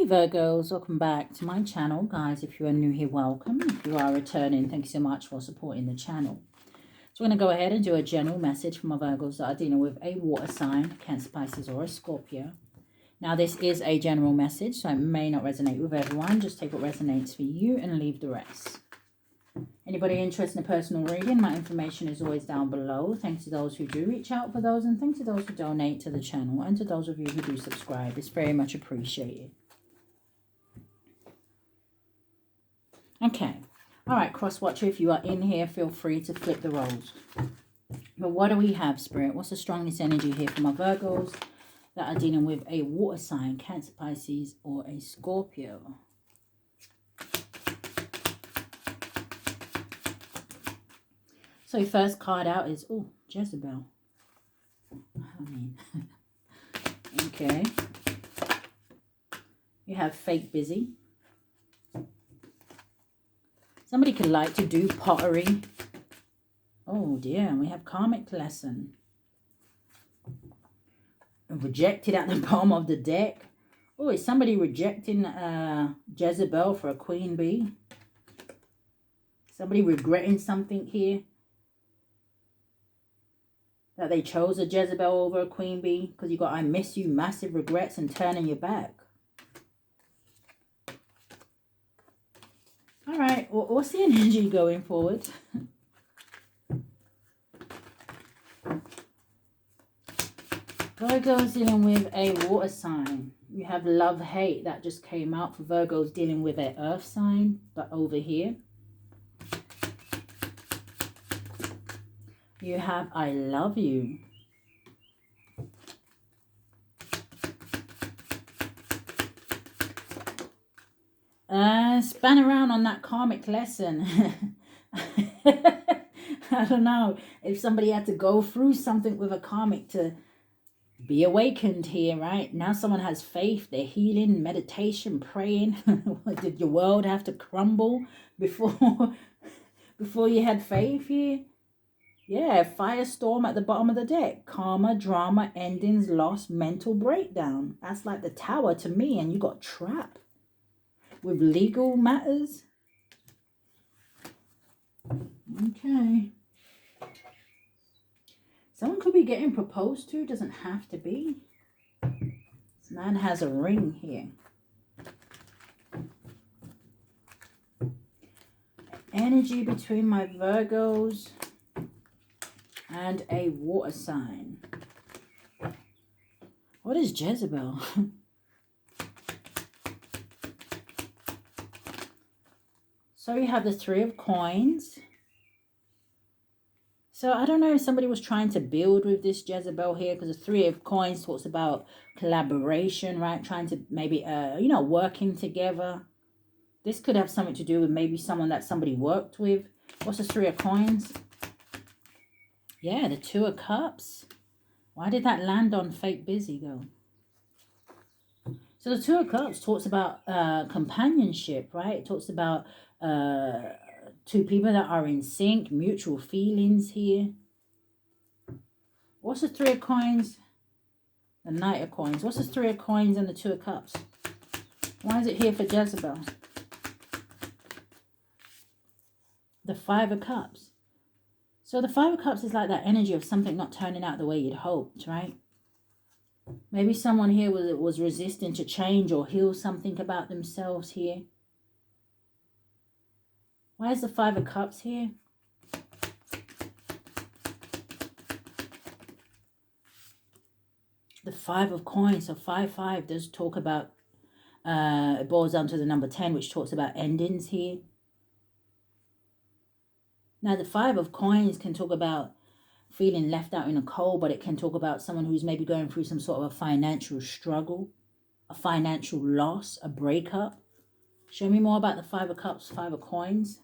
Hey Virgos, welcome back to my channel. Guys, if you are new here, welcome. If you are returning, thank you so much for supporting the channel. So we're going to go ahead and do a general message for my Virgos that are dealing with a water sign, Cancer, Pisces or a Scorpio. Now this is a general message, so it may not resonate with everyone. Just take what resonates for you and leave the rest. Anybody interested in a personal reading, my information is always down below. Thanks to those who do reach out for those, and thanks to those who donate to the channel, and to those of you who do subscribe. It's very much appreciated. Okay. All right, cross watcher, if you are in here, feel free to flip the roles. But what do we have, Spirit? What's the strongest energy here for my Virgos that are dealing with a water sign, Cancer, Pisces or a Scorpio? So first card out is, oh, Jezebel. Okay. You have fake busy. Somebody could like to do pottery. Oh dear, and we have karmic lesson. Rejected at the bottom of the deck. Oh, is somebody rejecting Jezebel for a queen bee? Somebody regretting something here? That they chose a Jezebel over a queen bee? Because you got I miss you, massive regrets, and turning your back. All right, well, what's the energy going forward? Virgo's dealing with a water sign. You have love-hate that just came out for Virgo's dealing with an earth sign, but over here. You have I love you. Span around on that karmic lesson. I don't know if somebody had to go through something with a karmic to be awakened here, right? Now someone has faith, they're healing, meditation, praying. Did your world have to crumble before you had faith here? Yeah, firestorm at the bottom of the deck. Karma, drama, endings, loss, mental breakdown. That's like the tower to me, and you got trapped with legal matters. Okay. Someone could be getting proposed to. Doesn't have to be. This man has a ring here. Energy between my Virgos and a water sign. What is Jezebel? So you have the Three of Coins. So I don't know if somebody was trying to build with this Jezebel here, because the Three of Coins talks about collaboration, right? Trying to maybe, working together. This could have something to do with maybe someone that somebody worked with. What's the Three of Coins? Yeah, the Two of Cups. Why did that land on fake busy, though? So the Two of Cups talks about companionship, right? It talks about two people that are in sync, mutual feelings here. What's the Three of Coins? The Knight of Coins. What's the Three of Coins and the Two of Cups? Why is it here for Jezebel? The Five of Cups. So the Five of Cups is like that energy of something not turning out the way you'd hoped, right? Maybe someone here was resistant to change or heal something about themselves here. Why is the Five of Cups here? The Five of Coins. So 5-5 does talk about, it boils down to the number 10, which talks about endings here. Now, the Five of Coins can talk about feeling left out in the cold, but it can talk about someone who's maybe going through some sort of a financial struggle, a financial loss, a breakup. Show me more about the Five of Cups, Five of Coins.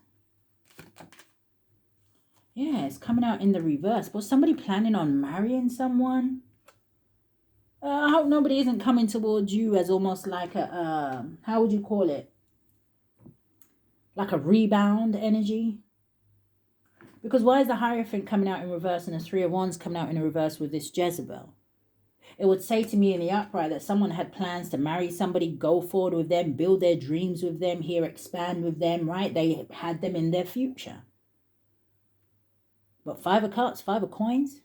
Yeah, it's coming out in the reverse. Was somebody planning on marrying someone? I hope nobody isn't coming towards you as almost like a, how would you call it? Like a rebound energy. Because why is the Hierophant coming out in reverse and the Three of Wands coming out in reverse with this Jezebel? It would say to me in the upright that someone had plans to marry somebody, go forward with them, build their dreams with them, here expand with them, right? They had them in their future. But 5 of Cups, 5 of Coins.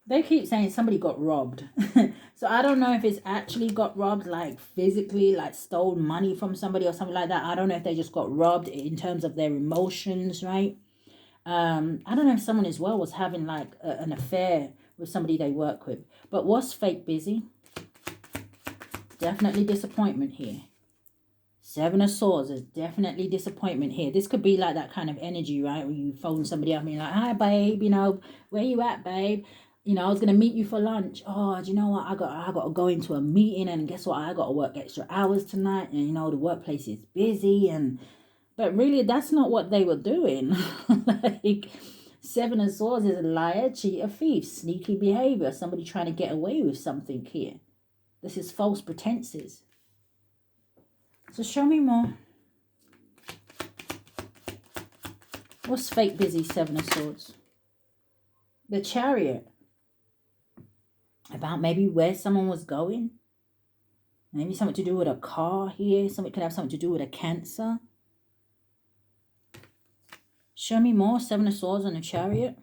They keep saying somebody got robbed. So I don't know if it's actually got robbed, like physically, like stole money from somebody or something like that. I don't know if they just got robbed in terms of their emotions, right? I don't know if someone as well was having like an affair with somebody they work with. But what's fake busy? Definitely disappointment here. 7 of Swords is definitely disappointment here. This could be like that kind of energy, right? Where you phone somebody up and you're like, hi, babe, you know, where you at, babe? You know, I was going to meet you for lunch. Oh, do you know what? I got to go into a meeting, and guess what? I got to work extra hours tonight. And, you know, the workplace is busy. But really, that's not what they were doing. Like, 7 of Swords is a liar, cheater, thief, sneaky behavior. Somebody trying to get away with something here. This is false pretenses. So show me more. What's fake busy, 7 of Swords? The Chariot. About maybe where someone was going. Maybe something to do with a car here. Something could have something to do with a Cancer. Show me more. 7 of Swords on the Chariot.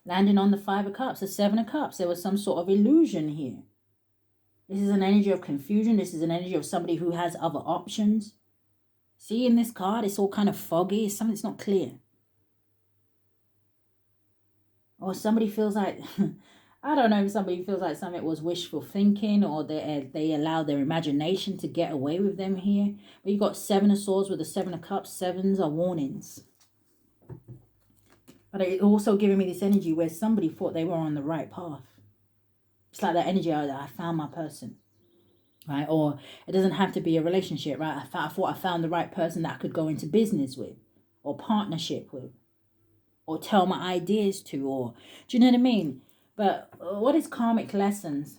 Landing on the 5 of Cups. The 7 of Cups. There was some sort of illusion here. This is an energy of confusion. This is an energy of somebody who has other options. See, in this card, it's all kind of foggy. It's something that's not clear. Or somebody feels like, I don't know if somebody feels like something was wishful thinking, or they allow their imagination to get away with them here. But you've got 7 of Swords with the 7 of Cups. 7s are warnings. But it's also giving me this energy where somebody thought they were on the right path. It's like that energy that I found my person, right? Or it doesn't have to be a relationship, right? I thought I found the right person that I could go into business with, or partnership with, or tell my ideas to, or do you know what I mean? But what is karmic lessons?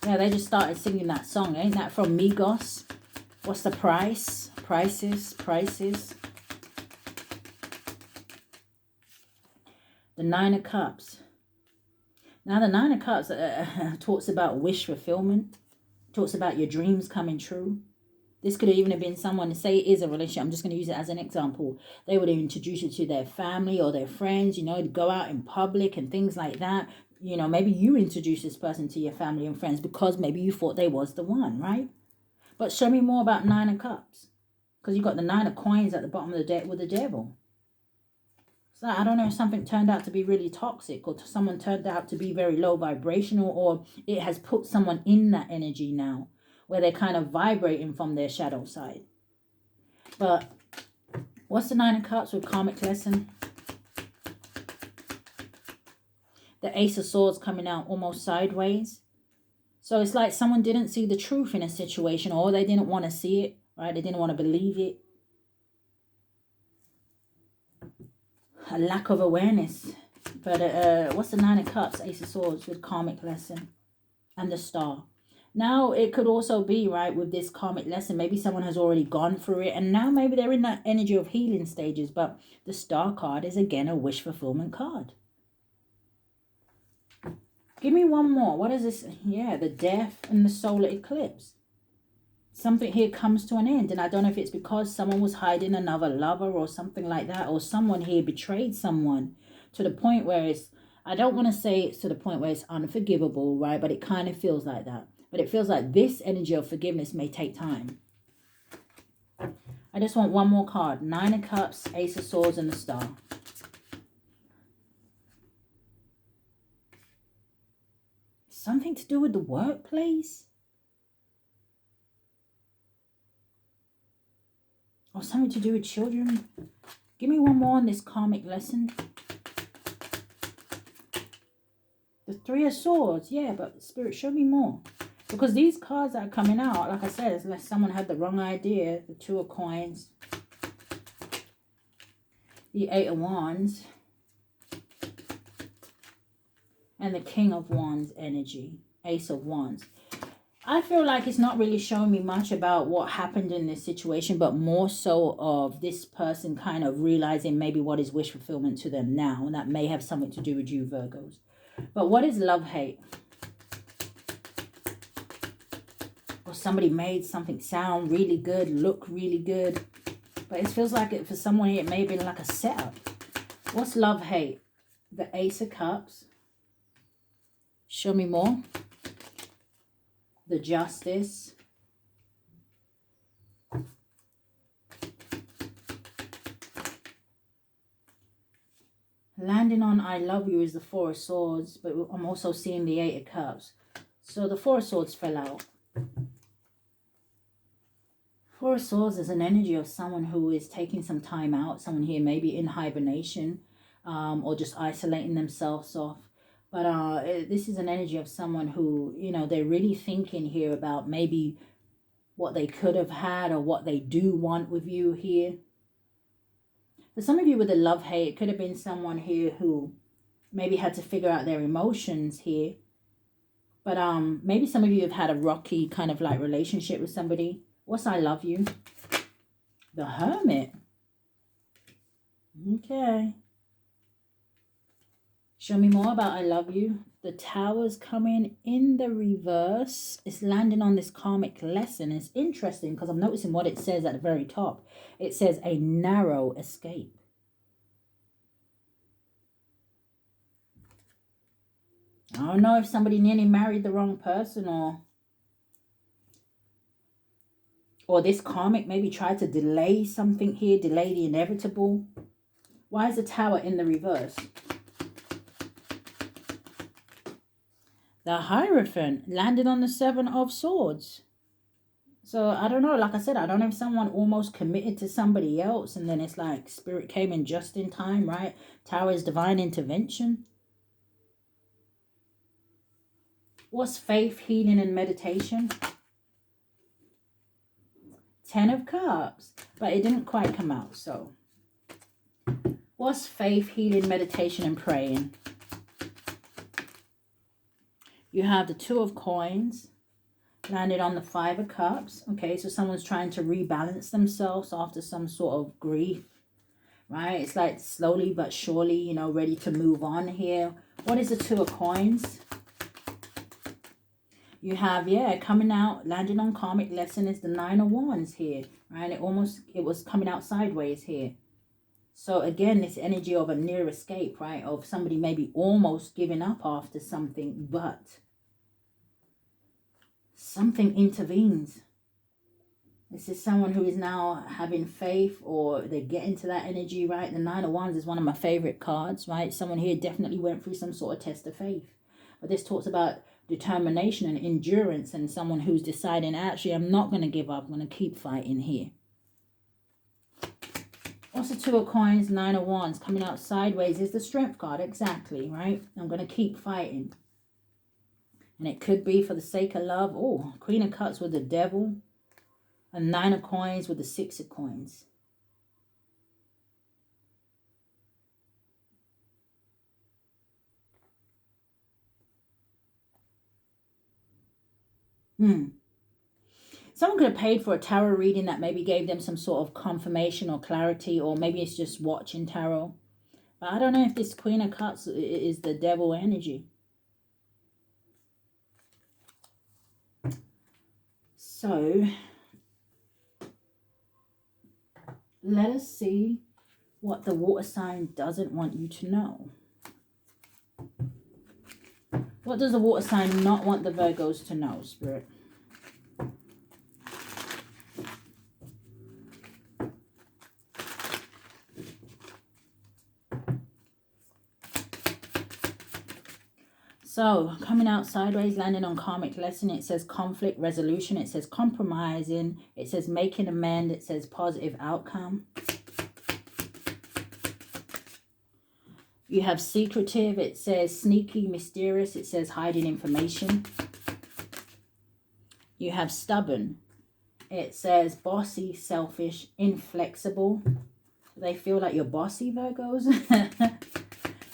Yeah, they just started singing that song. Ain't that from Migos? What's the price? Prices. The 9 of Cups. Now, the 9 of Cups talks about wish fulfillment. Talks about your dreams coming true. This could even have been someone, say it is a relationship. I'm just going to use it as an example. They would introduce you to their family or their friends, you know, to go out in public and things like that. You know, maybe you introduce this person to your family and friends because maybe you thought they was the one, right? But show me more about 9 of Cups. Because you've got the 9 of Coins at the bottom of the deck with the Devil. So I don't know if something turned out to be really toxic, or someone turned out to be very low vibrational, or it has put someone in that energy now where they're kind of vibrating from their shadow side. But what's the 9 of Cups with karmic lesson? The Ace of Swords coming out almost sideways. So it's like someone didn't see the truth in a situation, or they didn't want to see it, right? They didn't want to believe it. A lack of awareness. But what's the 9 of Cups, Ace of Swords with karmic lesson? And the Star. Now, it could also be, right, with this karmic lesson, maybe someone has already gone through it, and now maybe they're in that energy of healing stages. But the Star card is, again, a wish fulfillment card. Give me one more. What is this? Yeah, the Death and the Solar Eclipse. Something here comes to an end, and I don't know if it's because someone was hiding another lover or something like that, or someone here betrayed someone to the point where it's, I don't want to say it's to the point where it's unforgivable, right? But it kind of feels like that. But it feels like this energy of forgiveness may take time. I just want one more card. 9 of Cups, Ace of Swords, and the Star. Something to do with the workplace? Or something to do with children? Give me one more on this karmic lesson. The 3 of Swords. Yeah, but Spirit, show me more. Because these cards that are coming out, like I said, unless someone had the wrong idea. The 2 of Coins. The 8 of Wands. And the King of Wands energy. Ace of Wands. I feel like it's not really showing me much about what happened in this situation, but more so of this person kind of realizing maybe what is wish fulfillment to them now. And that may have something to do with you, Virgos. But what is love-hate? Or somebody made something sound really good, look really good. But it feels like it for someone here, it may have been like a setup. What's love-hate? The Ace of Cups. Show me more. The Justice. Landing on I love you is the Four of Swords, but I'm also seeing the Eight of Cups. So the Four of Swords fell out. Four of Swords is an energy of someone who is taking some time out. Someone here maybe in hibernation or just isolating themselves off. But this is an energy of someone who, you know, they're really thinking here about maybe what they could have had or what they do want with you here. For some of you with a love-hate, it could have been someone here who maybe had to figure out their emotions here. But maybe some of you have had a rocky kind of like relationship with somebody. What's I love you? The Hermit. Okay. Show me more about I love you. The Tower's coming in the reverse. It's landing on this karmic lesson. It's interesting because I'm noticing what it says at the very top. It says a narrow escape. I don't know if somebody nearly married the wrong person or this karmic maybe tried to delay something here, delay the inevitable. Why is the Tower in the reverse? The Hierophant landed on the Seven of Swords. So I don't know, like I said, I don't know if someone almost committed to somebody else and then it's like spirit came in just in time, right? Tower is divine intervention. What's faith, healing, and meditation? Ten of Cups, but it didn't quite come out, so. What's faith, healing, meditation, and praying? You have the Two of Coins, landed on the Five of Cups. Okay, so someone's trying to rebalance themselves after some sort of grief, right? It's like slowly but surely, you know, ready to move on here. What is the Two of Coins? You have, yeah, coming out, landing on karmic lesson is the Nine of Wands here, right? It was coming out sideways here. So again, this energy of a near escape, right? Of somebody maybe almost giving up after something, but something intervenes. This is someone who is now having faith or they get into that energy, right? The Nine of Wands is one of my favorite cards, right? Someone here definitely went through some sort of test of faith. But this talks about determination and endurance and someone who's deciding, actually, I'm not going to give up. I'm going to keep fighting here. What's the Two of Coins, Nine of Wands? Coming out sideways is the Strength card, exactly, right? I'm going to keep fighting. And it could be for the sake of love. Oh, Queen of Cups with the Devil. And Nine of Coins with the Six of Coins. Someone could have paid for a tarot reading that maybe gave them some sort of confirmation or clarity, or maybe it's just watching tarot. But I don't know if this Queen of Cups is the devil energy. So, let us see what the water sign doesn't want you to know. What does the water sign not want the Virgos to know, Spirit? So, coming out sideways, landing on karmic lesson, it says conflict resolution, it says compromising, it says making amend, it says positive outcome. You have secretive, it says sneaky, mysterious, it says hiding information. You have stubborn, it says bossy, selfish, inflexible. They feel like you're bossy, Virgos.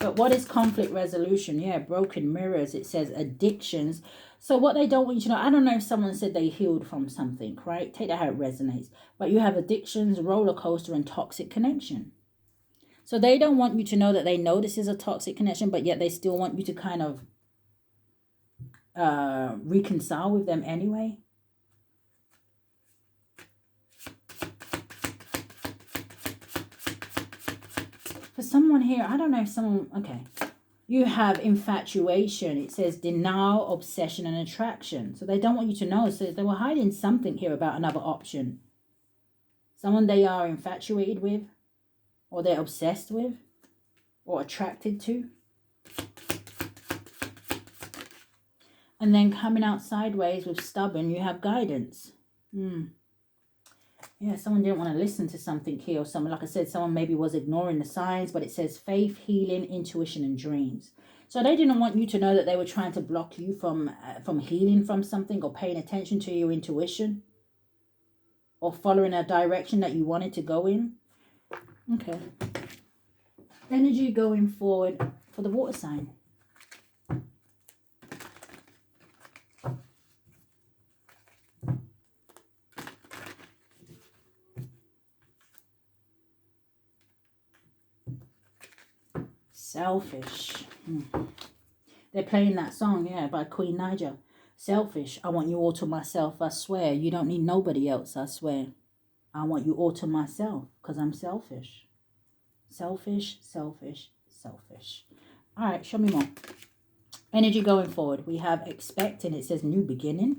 But what is conflict resolution? Yeah, broken mirrors. It says addictions. So what they don't want you to know, I don't know if someone said they healed from something, right? Take that how it resonates. But you have addictions, roller coaster, and toxic connection. So they don't want you to know that they know this is a toxic connection, but yet they still want you to kind of reconcile with them anyway. For someone here, I don't know if someone, okay. You have infatuation. It says denial, obsession, and attraction. So they don't want you to know. So they were hiding something here about another option. Someone they are infatuated with, or they're obsessed with, or attracted to. And then coming out sideways with stubborn, you have guidance. Yeah, someone didn't want to listen to something here, or someone, like I said, someone maybe was ignoring the signs, but it says faith, healing, intuition, and dreams. So they didn't want you to know that they were trying to block you from healing from something, or paying attention to your intuition, or following a direction that you wanted to go in. Okay. Energy going forward for the water sign. Selfish. They're playing that song, yeah, by Queen Niger. Selfish. I want you all to myself, I swear. You don't need nobody else, I swear. I want you all to myself because I'm selfish. Selfish, selfish, selfish. All right, show me more. Energy going forward. We have expecting. It says new beginning.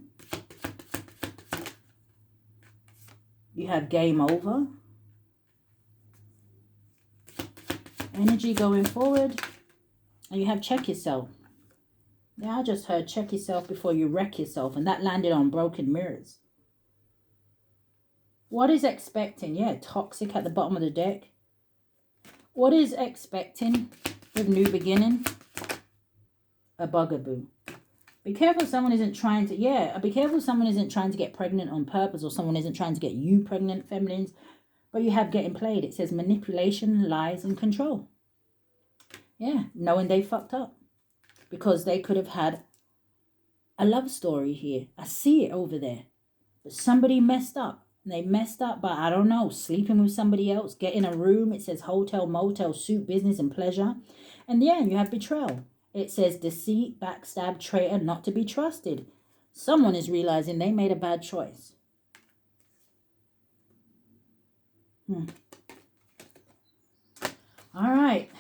You have game over. Energy going forward. And you have check yourself. Yeah, I just heard check yourself before you wreck yourself. And that landed on broken mirrors. What is expecting? Yeah, toxic at the bottom of the deck. What is expecting with new beginning? A bugaboo. Be careful someone isn't trying to, yeah, be careful someone isn't trying to get pregnant on purpose, or someone isn't trying to get you pregnant, feminines. But you have getting played. It says manipulation, lies, and control. Yeah, knowing they fucked up. Because they could have had a love story here. I see it over there. But somebody messed up. They messed up by, I don't know, sleeping with somebody else, getting a room. It says hotel, motel, suit, business, and pleasure. And yeah, you have betrayal. It says deceit, backstab, traitor, not to be trusted. Someone is realizing they made a bad choice. All right.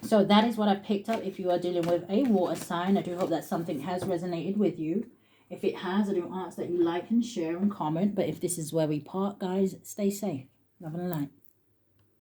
So that is what I picked up if you are dealing with a water sign. I do hope that something has resonated with you. If it has, I do ask that you like and share and comment. But if this is where we part, guys, stay safe. Love and light.